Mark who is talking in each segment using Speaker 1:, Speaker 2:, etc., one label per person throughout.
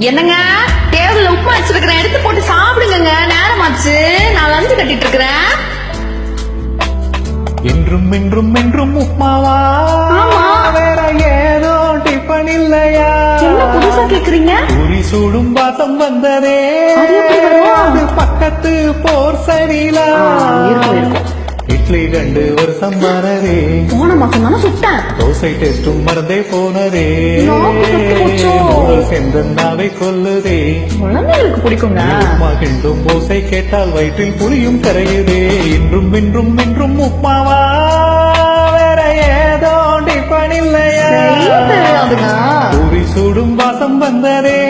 Speaker 1: என்னங்க டேபிள்ல உப்புமா வச்சிருக்கிறேன், எடுத்து போட்டு சாப்பிடுங்க. நேரமாச்சு, நான் லஞ்சு கட்டிட்டு இருக்கிறேன்.
Speaker 2: என்றும் என்றும் என்றும் உப்மாவா?
Speaker 1: ஆமா.
Speaker 2: வேற ஏதோ டிஃபன் இல்லையா?
Speaker 1: என்ன புதுசா கேக்குறீங்க?
Speaker 2: உரி சூடும் வாசம் வந்ததே,
Speaker 1: அது எப்படி வரும்?
Speaker 2: அது பக்கத்து போர் சரியிலா?
Speaker 1: இருக்கும்.
Speaker 2: இட்லி 2 வருஷம் மறதே,
Speaker 1: போன மாசம் தானே சுட்டேன்.
Speaker 2: தோசை டெஸ்டும் மறந்தே போனதே,
Speaker 1: நாக்கு கெட்டு போச்சோ.
Speaker 2: செந்தன்னாவை கொல்லுதே.
Speaker 1: குழந்தைகளுக்கு பிடிக்குங்க.
Speaker 2: உப்மா கிண்டும் ஓசை கேட்டால் வயிற்றில் புரியும் கரையுதே. இன்றும் இன்றும் இன்றும் உப்மாவா? வேற ஏதோ டிஃபன் இல்லையா?
Speaker 1: தெரியாதுங்க.
Speaker 2: உரி சூடும் வாசம் வந்ததே,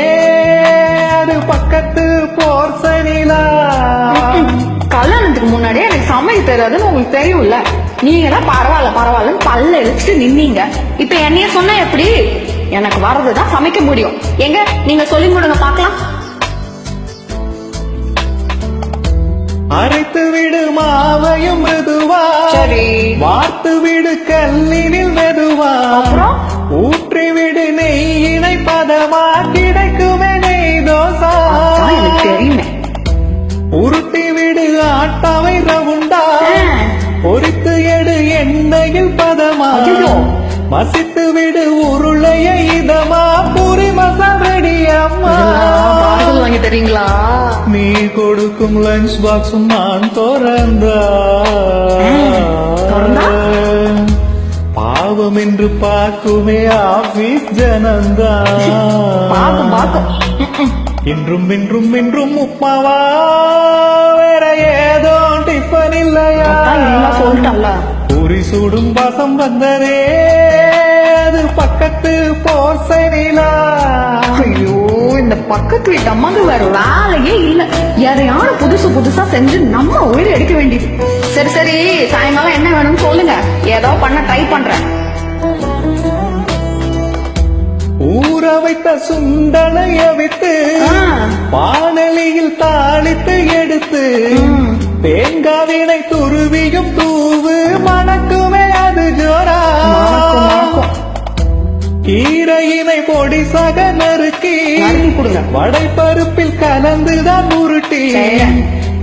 Speaker 2: அது பக்கத்து போர் சரியிலா?
Speaker 1: கல்யாணத்துக்கு முன்னாடியே எனக்கு சமைக்க தெரியாதுன்னு உங்களுக்கு தெரியும்ல. நீங்க தான் பரவாயில்லன்னு பல்ல இழுச்சிட்டு நின்னீங்க. இப்ப என்னைய சொன்னா எப்படி? எனக்கு வர்றதுதான் சமைக்க முடியும். எங்க நீங்க சொல்லி கொடுங்க பாக்கலாம்.
Speaker 2: அரைத்து விடு மாவையும் மெதுவா,
Speaker 1: சரி.
Speaker 2: வார்த்து விடு கல்லினில் மெதுவா,
Speaker 1: அப்புறம்
Speaker 2: ஊற்றி விடு நெய்யினை பதமா, கிடைக்குமே நெய் தோசா.
Speaker 1: எனக்கு தெரியுமே.
Speaker 2: உருட்டி விடு ஆட்டாவை ரவுண்டா, பொரித்து எடு எண்ணெயில் பதமா, மசித்து விடு உருளைய இதமா, பூரி மசால் ரெடி அம்மா.
Speaker 1: வாங்கி தரீங்களா?
Speaker 2: நீ கொடுக்கும் லஞ்ச் பாக்ஸும் நான் திறந்தா, பாவம் என்று பார்க்குமே ஆபீஸ் ஜனந்தா. இன்றும் இன்றும் இன்றும் உப்மாவா? வேற ஏதோ டிஃபன் இல்லையா?
Speaker 1: சொல்லிட்டல்ல.
Speaker 2: பூரி சூடும் வாசம் வந்ததே, அது பக்கத்து போர் சரியிலா?
Speaker 1: ஐயோ, இந்த பக்கத்து வீட்டு அம்மாங்க வேற வேலையே இல்ல. எதையான புதுசா செஞ்சு நம்ம உயிரை எடுக்க வேண்டியது. சரி சரி, சாயங்காலம் என்ன வேணும்னு சொல்லுங்க, ஏதோ பண்ண ட்ரை பண்றேன்.
Speaker 2: ஊற வைத்த சுண்டலைய விட்டு வானலியில் தாளித்து எடுத்து, தேங்காவினை துருவியும் தூவு, மணக்குமே அது ஜோரா. கீரையினை பொடிசாக நறுக்கி வடை பருப்பில் கலந்துதான் உருட்டி,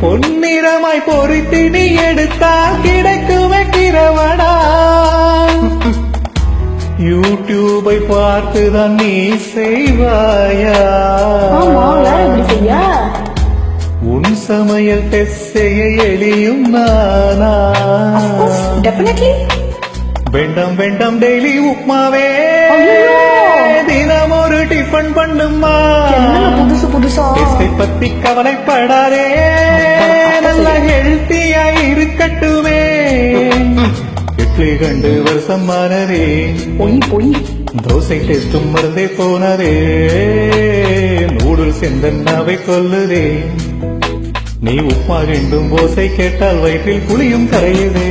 Speaker 2: பொன்னிறமாய் பொறித்து நீ எடுத்தா கிடைக்குமே கிரவடா. யூடியூபை பார்த்துதான் நீ செய்வாயா? உன் சமையல் டெஸ்ட் செய்ய எளியும் நானா? வேண்டாம் வேண்டாம் டெய்லி உப்மாவே, தினம் ஒரு டிஃபன் பண்ணுமா.
Speaker 1: புதுசா
Speaker 2: டெஸ்டை பத்தி கவலைப்படாதே, நல்ல ஹெல்த்தியா இருக்கட்டுமே. இட்லி 2 வருஷம் மாறதே,
Speaker 1: பொய்
Speaker 2: தோசை டெஸ்டும் மறந்தே போனதே, நூடுல்ஸ் எந்தன்னாவை கொல்லுதே. நீ உப்மா கிண்டும் ஓசை கேட்டால் வயிற்றில் புளியும் கரையுதே.